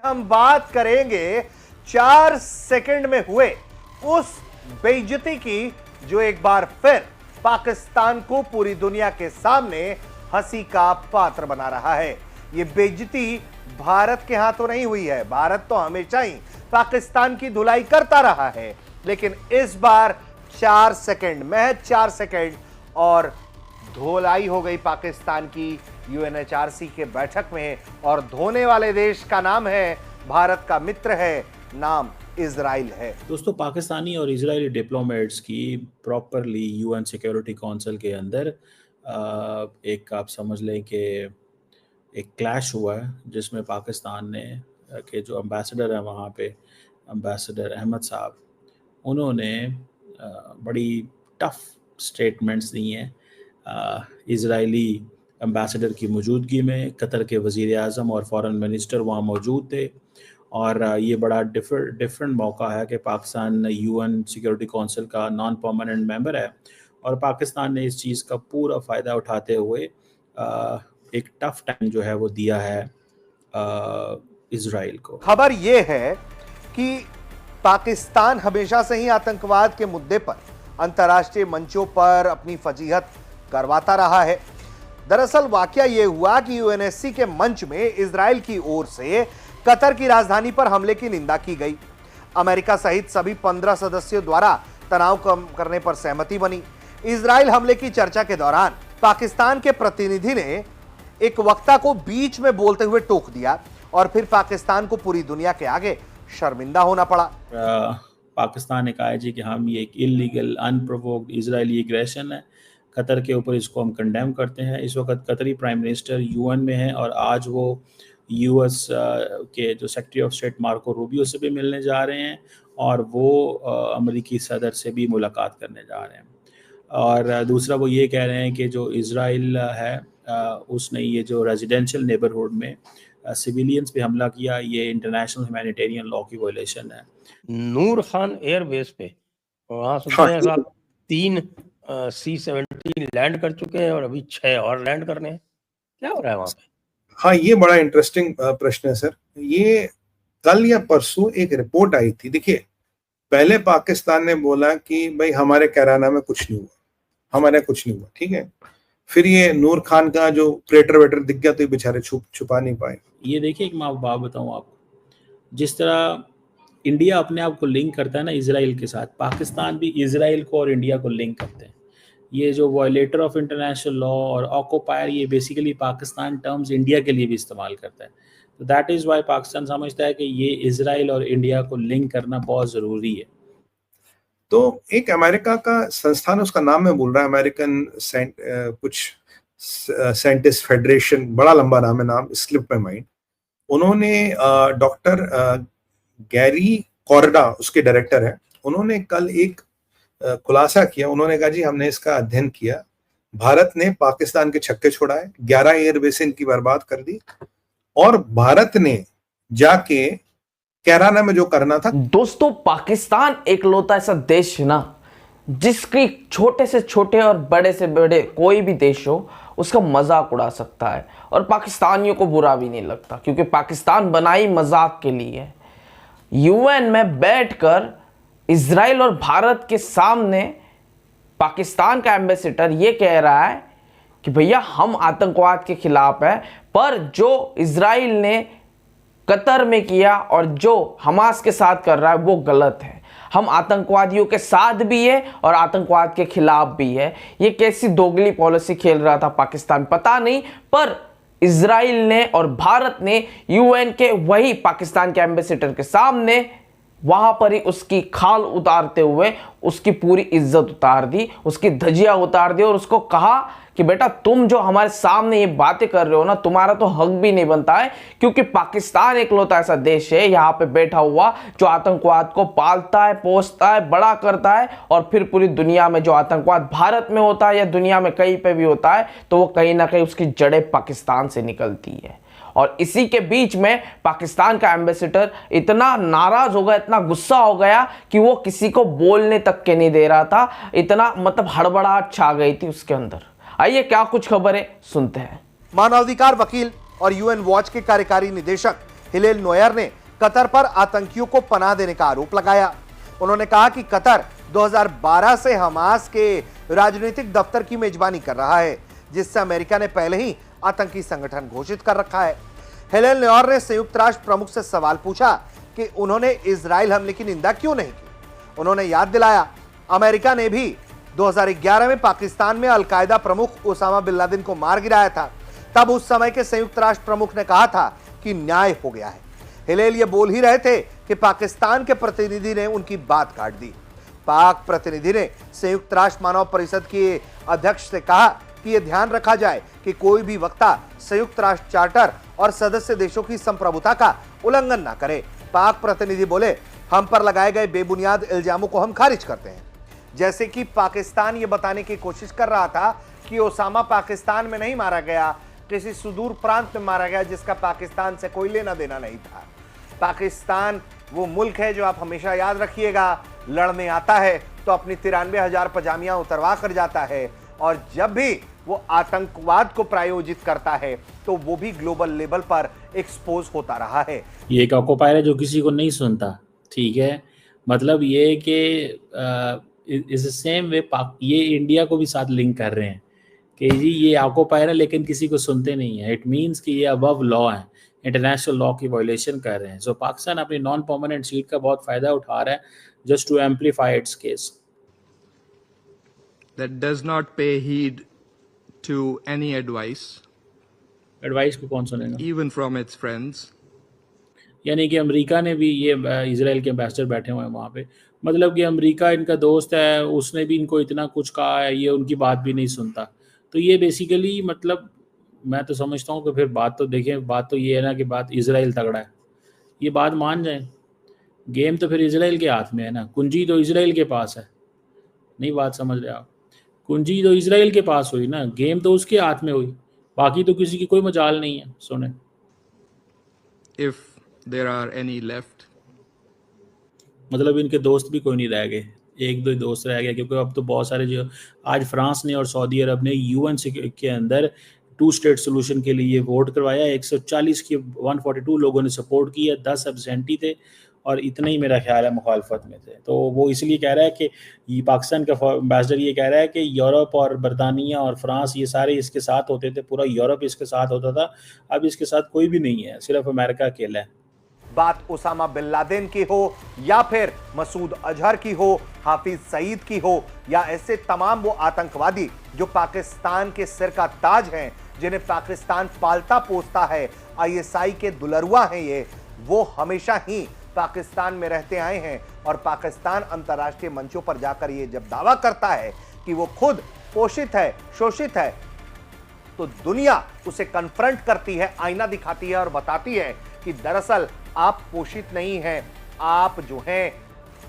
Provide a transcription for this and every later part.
हम बात करेंगे 4 सेकंड में हुए उस बेइज्जती की जो एक बार फिर पाकिस्तान को पूरी दुनिया के सामने हंसी का पात्र बना रहा है। ये बेइज्जती भारत के हाथों नहीं हुई है। भारत तो हमेशा ही पाकिस्तान की धुलाई करता रहा है, लेकिन इस बार 4 सेकंड, महज 4 सेकंड और धुलाई हो गई पाकिस्तान की यूएनएचआरसी के बैठक में। और धोने वाले देश का नाम है, भारत का मित्र है, नाम इजराइल है। दोस्तों, पाकिस्तानी और इजरायली डिप्लोमेट्स की प्रॉपरली यूएन सिक्योरिटी काउंसिल के अंदर एक आप समझ लें कि एक क्लैश हुआ है, जिसमें पाकिस्तान ने के जो एम्बेसडर है वहाँ पे, एम्बेसडर अहमद साहब, उन्होंने बड़ी टफ स्टेटमेंट्स दी हैं इजरायली एम्बेसडर की मौजूदगी में। कतर के वज़ीर आज़म और फॉरेन मिनिस्टर वहाँ मौजूद थे और ये बड़ा डिफरेंट मौका है कि पाकिस्तान यूएन सिक्योरिटी काउंसिल का नॉन परमानेंट मेंबर है और पाकिस्तान ने इस चीज़ का पूरा फ़ायदा उठाते हुए एक टफ टाइम जो है वो दिया है इजराइल को। खबर ये है कि पाकिस्तान हमेशा से ही आतंकवाद के मुद्दे पर अंतर्राष्ट्रीय मंचों पर अपनी फजीहत करवाता रहा है। दरअसल वाकया यह हुआ कि यूएनएससी के मंच में इजराइल की ओर से कतर की राजधानी पर हमले की निंदा की गई। अमेरिका सहित सभी 15 सदस्यों द्वारा तनाव कम करने पर सहमति बनी। इजराइल हमले की चर्चा के दौरान पाकिस्तान के प्रतिनिधि ने एक वक्ता को बीच में बोलते हुए टोक दिया और फिर पाकिस्तान को पूरी दुनिया के आगे शर्मिंदा होना पड़ा। पाकिस्तान ने कहा है जी कि हम ये एक इलीगल अनप्रोवोक्ड इजरायली एग्रेशन है, कतर के ऊपर इसको हम कंडेम करते हैं। इस वक्त कतरी प्राइम मिनिस्टर यूएन में है और आज वो यूएस के जो secretary of state Marco Rubio से भी मिलने जा रहे हैं और वो अमेरिकी सदर से भी मुलाकात करने जा रहे हैं। और दूसरा वो ये कह रहे हैं कि जो इजराइल है उसने ये जो रेजिडेंशियल नेबरहुड में सिविलियंस पे हमला किया, ये इंटरनेशनल ह्यूमैनिटेरियन लॉ की वायलेशन है। नूर खान एयरबेस पे वहाँ सुनते हैं साहब 3 C-17 लैंड कर चुके हैं और अभी 6 और लैंड करने हैं। क्या हो रहा है वहाँ पे? हाँ, ये बड़ा इंटरेस्टिंग प्रश्न है सर। ये कल या परसों एक रिपोर्ट आई थी। देखिए, पहले पाकिस्तान ने बोला कि भाई हमारे कैराना में कुछ नहीं हुआ, हमारे कुछ नहीं हुआ, ठीक है। फिर ये नूर खान का जो क्रेटर वेटर दिख गया तो ये बेचारे छुपा नहीं पाए। ये देखिए, एक मैं बात बताऊं आपको, जिस तरह इंडिया अपने आप को लिंक करता है ना इजराइल के साथ, पाकिस्तान भी इजराइल को और इंडिया को लिंक करते हैं। ये जो वायलेटर ऑफ इंटरनेशनल लॉ और ऑक्यूपायर, ये बेसिकली पाकिस्तान टर्म्स इंडिया के लिए भी इस्तेमाल करता है। तो दैट इज़ वाई पाकिस्तान समझता है कि ये इजराइल और इंडिया को लिंक करना बहुत ज़रूरी है। तो एक अमेरिका का संस्थान, उसका नाम मैं भूल रहा है, अमेरिकन कुछ साइंटिस्ट फेडरेशन, बड़ा लंबा नाम है, नाम स्लिप में माइंड। उन्होंने डॉक्टर गैरी कॉर्डा उसके डायरेक्टर है, उन्होंने कल एक खुलासा किया। उन्होंने कहा जी हमने इसका अध्ययन किया, भारत ने पाकिस्तान के छक्के छोड़ाए, 11 एयरबेस इनकी बर्बाद कर दी और भारत ने जाके कैराना में जो करना था। दोस्तों, पाकिस्तान एकलौता ऐसा देश है ना जिसकी छोटे से छोटे और बड़े से बड़े कोई भी देश हो उसका मजाक उड़ा सकता है और पाकिस्तानियों को बुरा भी नहीं लगता, क्योंकि पाकिस्तान बनाई मजाक के लिए है। यूएन में बैठकर इजराइल और भारत के सामने पाकिस्तान का एम्बेसडर ये कह रहा है कि भैया हम आतंकवाद के खिलाफ है, पर जो इजराइल ने कतर में किया और जो हमास के साथ कर रहा है वो गलत है। हम आतंकवादियों के साथ भी है और आतंकवाद के खिलाफ भी है। ये कैसी दोगली पॉलिसी खेल रहा था पाकिस्तान पता नहीं, पर इजराइल ने और भारत ने यूएन के वही पाकिस्तान के एम्बेसडर के सामने वहां पर ही उसकी खाल उतारते हुए उसकी पूरी इज्जत उतार दी, उसकी धजिया उतार दी और उसको कहा कि बेटा तुम जो हमारे सामने ये बातें कर रहे हो ना, तुम्हारा तो हक भी नहीं बनता है, क्योंकि पाकिस्तान एकलौता ऐसा देश है यहाँ पे बैठा हुआ जो आतंकवाद को पालता है, पोसता है, बड़ा करता है और फिर पूरी दुनिया में जो आतंकवाद भारत में होता है या दुनिया में कहीं पे भी होता है तो वो कहीं ना कहीं उसकी जड़ें पाकिस्तान से निकलती है। और इसी के बीच में पाकिस्तान का एम्बेसडर इतना नाराज हो गया, इतना गुस्सा हो गया कि वो किसी को बोलने तक के नहीं दे रहा था। इतना मतलब हड़बड़ाहट छा गई थी उसके अंदर। आइए क्या कुछ खबर है सुनते हैं। मानवाधिकार वकील और यूएन वॉच के कार्यकारी निदेशक हिलेल नोयर ने कतर पर आतंकियों को पनाह देने का आरोप लगाया। उन्होंने कहा कि कतर 2012 से हमास के राजनीतिक दफ्तर की मेजबानी कर रहा है, जिससे अमेरिका ने पहले ही आतंकी संगठन घोषित कर रखा है। हिलेल नोयर ने संयुक्त राष्ट्र प्रमुख से सवाल पूछा कि उन्होंने इजराइल हमले की निंदा क्यों नहीं की। उन्होंने याद दिलाया, अमेरिका ने भी 2011 में पाकिस्तान में अलकायदा प्रमुख ओसामा बिन लादेन को मार गिराया था। तब उस समय के संयुक्त राष्ट्र प्रमुख ने कहा था कि न्याय हो गया है। हिलेल ये बोल ही रहे थे कि पाकिस्तान के प्रतिनिधि ने उनकी बात काट दी। पाक प्रतिनिधि ने संयुक्त राष्ट्र मानव परिषद के अध्यक्ष से कहा कि यह ध्यान रखा जाए कि कोई भी वक्ता संयुक्त राष्ट्र चार्टर और सदस्य देशों की संप्रभुता का उल्लंघन ना करे। पाक प्रतिनिधि बोले, हम पर लगाए गए बेबुनियाद इल्जामों को हम खारिज करते हैं। जैसे कि पाकिस्तान ये बताने की कोशिश कर रहा था कि ओसामा पाकिस्तान में नहीं मारा गया, किसी सुदूर प्रांत में मारा गया जिसका पाकिस्तान से कोई लेना देना नहीं था। पाकिस्तान वो मुल्क है जो आप हमेशा याद रखिएगा, लड़ने आता है तो अपनी 93,000 पजामियां उतरवा कर जाता है, और जब भी वो आतंकवाद को प्रायोजित करता है तो वो भी ग्लोबल लेवल पर एक्सपोज होता रहा है। ये एक ऑक्युपायर है जो किसी को नहीं सुनता, ठीक है। मतलब ये कि इस सेम वे ये इंडिया को भी साथ लिंक कर रहे हैं कि जी ये ऑक्युपायर है लेकिन किसी को सुनते नहीं है। इट मीन्स कि ये अबव लॉ है, इंटरनेशनल लॉ की वायलेशन कर रहे हैं। सो पाकिस्तान अपनी नॉन परमानेंट सीट का बहुत फायदा उठा रहा है just to amplify its case. That does not pay heed to any advice, advice को कौन सुनेगा? even from its friends. यानी कि अमेरिका ने भी, ये इजराइल के एम्बेसडर बैठे हुए हैं वहाँ पे, मतलब कि अमेरिका इनका दोस्त है, उसने भी इनको इतना कुछ कहा है, ये उनकी बात भी नहीं सुनता। तो ये बेसिकली मतलब मैं तो समझता हूँ कि फिर बात तो देखें, बात तो ये है ना कि बात इजराइल तगड़ा है, ये बात मान जाए। गेम तो फिर इजराइल के हाथ में है ना, कुंजी तो इजराइल के पास है। नहीं बात समझ रहे आप? कुंजी तो इजराइल के पास हुई ना, गेम तो उसके हाथ में हुई, बाकी तो किसी की कोई मजाल नहीं है। सुने, If there are any left. मतलब इनके दोस्त भी कोई नहीं रह गए, एक दो दोस्त रह गए, क्योंकि अब तो बहुत सारे जो आज फ्रांस ने और सऊदी अरब ने यूएन के अंदर 2 स्टेट सोल्यूशन के लिए वोट करवाया। 140 की 142 लोगों ने सपोर्ट किया, 10 एब्सेंटी थे और इतने ही मेरा ख्याल है मुखालफत में थे। तो वो इसलिए कह रहा है कि ये पाकिस्तान का एम्बेसडर ये कह रहा है कि यूरोप और बरतानिया और फ्रांस ये सारे इसके साथ होते थे, पूरा यूरोप इसके साथ होता था, अब इसके साथ कोई भी नहीं है, सिर्फ अमेरिका अकेला है। बात ओसामा बिन लादेन की हो या फिर मसूद अजहर की हो, हाफिज सईद की हो, या ऐसे तमाम वो आतंकवादी जो पाकिस्तान के सिर का ताज हैं, जिन्हें पाकिस्तान पालता पोसता है, आईएसआई के दुलरुआ हैं, ये वो हमेशा ही पाकिस्तान में रहते आए हैं। और पाकिस्तान अंतर्राष्ट्रीय मंचों पर जाकर ये जब दावा करता है कि वो खुद पोषित है, शोषित है, तो दुनिया उसे कन्फ्रंट करती है, आईना दिखाती है और बताती है कि दरअसल आप पोषित नहीं हैं, आप जो हैं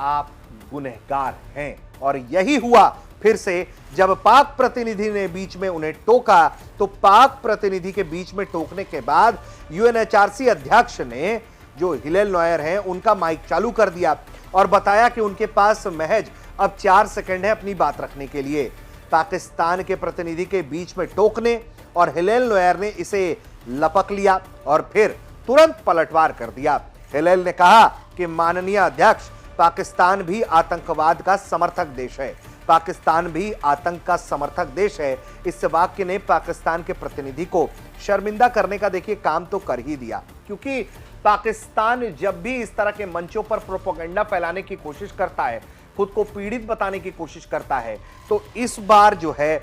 आप गुनहगार हैं। और यही हुआ फिर से जब पाक प्रतिनिधि ने बीच में उन्हें टोका, तो पाक प्रतिनिधि के बीच में टोकने के बाद यूएनएचआरसी अध्यक्ष ने, जो हिलेल नोयर हैं, उनका माइक चालू कर दिया और बताया कि उनके पास महज अब 4 सेकंड है अपनी बात रखने के लिए। पाकिस्तान के प्रतिनिधि के बीच में टोकने और हिलेल नोयर ने इसे लपक लिया और फिर तुरंत पलटवार कर दिया। हिलेल ने कहा कि माननीय अध्यक्ष, पाकिस्तान भी आतंकवाद का समर्थक देश है, पाकिस्तान भी आतंक का समर्थक देश है। इस वाक्य ने पाकिस्तान के प्रतिनिधि को शर्मिंदा करने का देखिए काम तो कर ही दिया, क्योंकि पाकिस्तान जब भी इस तरह के मंचों पर प्रोपेगेंडा फैलाने की कोशिश करता है, खुद को पीड़ित बताने की कोशिश करता है, तो इस बार जो है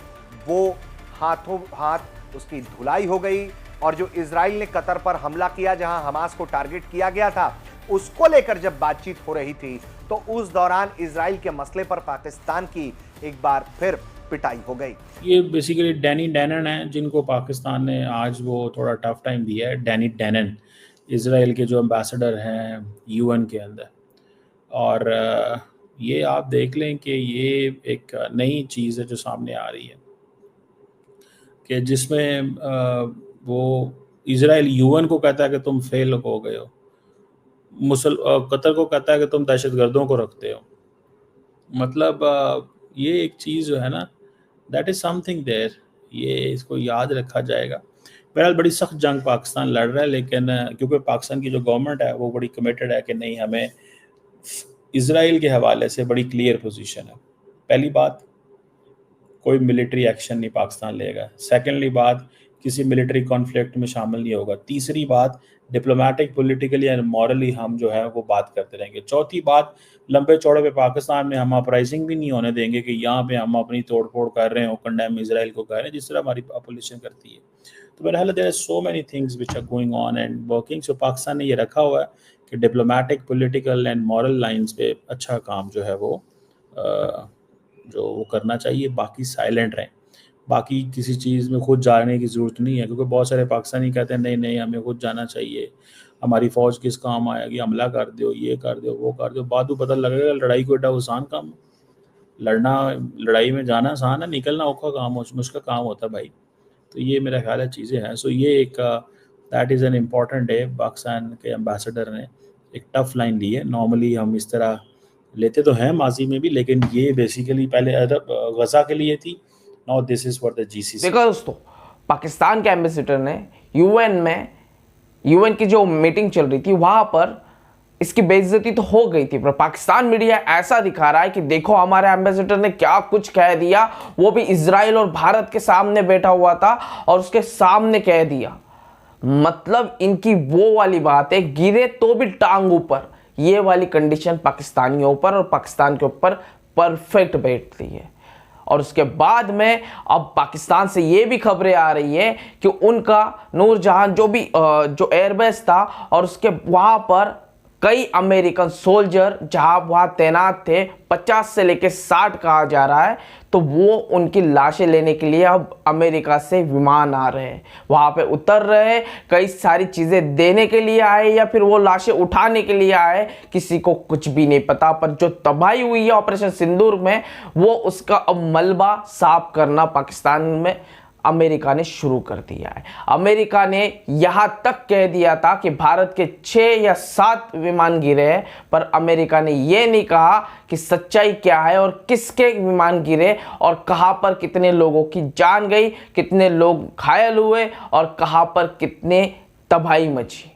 वो हाथों हाथ उसकी धुलाई हो गई। और जो इजराइल ने कतर पर हमला किया, जहां हमास को टारगेट किया गया था, उसको लेकर जब बातचीत हो रही थी, तो उस दौरान इजराइल के मसले पर पाकिस्तान की एक बार फिर पिटाई हो गई। ये बेसिकली डैनी डैनन है, जिनको पाकिस्तान ने आज वो थोड़ा टफ टाइम दिया है। डैनी डैनन इजराइल के जो एम्बेसडर हैं यूएन के अंदर, और ये आप देख लें कि ये एक नई चीज़ है जो सामने आ रही है कि जिसमें वो इजराइल यूएन को कहता है कि तुम फेल हो गए हो, कतर को कहता है कि तुम दहशतगर्दों को रखते हो। मतलब ये एक चीज़ जो है ना, दैट इज़ समथिंग देयर, ये इसको याद रखा जाएगा बहरहाल बड़ी सख्त जंग पाकिस्तान लड़ रहा है, लेकिन क्योंकि पाकिस्तान की जो गवर्नमेंट है वो बड़ी कमिटेड है कि नहीं, हमें इसराइल के हवाले से बड़ी क्लियर पोजीशन है। पहली बात, कोई मिलिट्री एक्शन नहीं पाकिस्तान लेगा। सेकेंडली बात, किसी मिलिट्री कॉन्फ्लिक्ट में शामिल नहीं होगा। तीसरी बात, डिप्लोमेटिक, पॉलिटिकली एंड मॉरली हम जो है वो बात करते रहेंगे। चौथी बात, लंबे चौड़े पे पाकिस्तान में हम अपराइजिंग भी नहीं होने देंगे कि यहाँ पे हम अपनी तोड़ फोड़ कर रहे हो, कंडेम इसराइल को कर रहे हैं जिस तरह हमारी अपोजिशन करती है। तो बहरहाल there are so many things which are going on and working. So Pakistan ने ये रखा हुआ है कि diplomatic, political and moral lines पे अच्छा काम जो है वो करना चाहिए। बाकी साइलेंट रहें, बाकी किसी चीज़ में खुद जाने की ज़रूरत नहीं है, क्योंकि बहुत सारे पाकिस्तानी कहते हैं नहीं नहीं हमें खुद जाना चाहिए, हमारी फ़ौज किस काम आएगी, हमला कर दो, ये कर दो, वो कर दो। बाद में पता लगेगा लड़ाई को एडा आसान काम, लड़ाई में जाना आसान है, निकलना औखा काम, मुश्किल काम होता है भाई। तो ये मेरा ख्याल है चीज़ें हैं। सो ये एक that is an important day. Pakistan के एम्बेसडर ने एक टफ लाइन ली है। नॉर्मली हम इस तरह लेते तो हैं माजी में भी, लेकिन ये बेसिकली पहले गजा के लिए थी, now this is for the GCC. देखो दोस्तों, पाकिस्तान के एम्बेसडर ने यूएन की जो मीटिंग चल रही थी वहां पर इसकी बेइज्जती तो हो गई थी, पर पाकिस्तान मीडिया ऐसा दिखा रहा है कि देखो हमारे एम्बेसडर ने क्या कुछ कह दिया, वो भी इजराइल और भारत के सामने बैठा हुआ था और उसके सामने कह दिया। मतलब इनकी वो वाली बात है, गिरे तो भी टांग ऊपर, ये वाली कंडीशन पाकिस्तानियों पर और पाकिस्तान के ऊपर परफेक्ट बैठती है। और उसके बाद में अब पाकिस्तान से ये भी खबरें आ रही है कि उनका नूरजहां जो एयरबेस था और उसके वहां पर कई अमेरिकन सोल्जर जहां वहां तैनात थे, 50 से लेकर 60 कहा जा रहा है, तो वो उनकी लाशें लेने के लिए अब अमेरिका से विमान आ रहे हैं, वहां पे उतर रहे हैं, कई सारी चीजें देने के लिए आए या फिर वो लाशें उठाने के लिए आए, किसी को कुछ भी नहीं पता। पर जो तबाही हुई है ऑपरेशन सिंदूर में, वो उसका अब मलबा साफ करना पाकिस्तान में अमेरिका ने शुरू कर दिया है। अमेरिका ने यहां तक कह दिया था कि भारत के 6 या 7 विमान गिरे हैं, पर अमेरिका ने यह नहीं कहा कि सच्चाई क्या है और किसके विमान गिरे और कहां पर कितने लोगों की जान गई, कितने लोग घायल हुए और कहां पर कितने तबाही मची।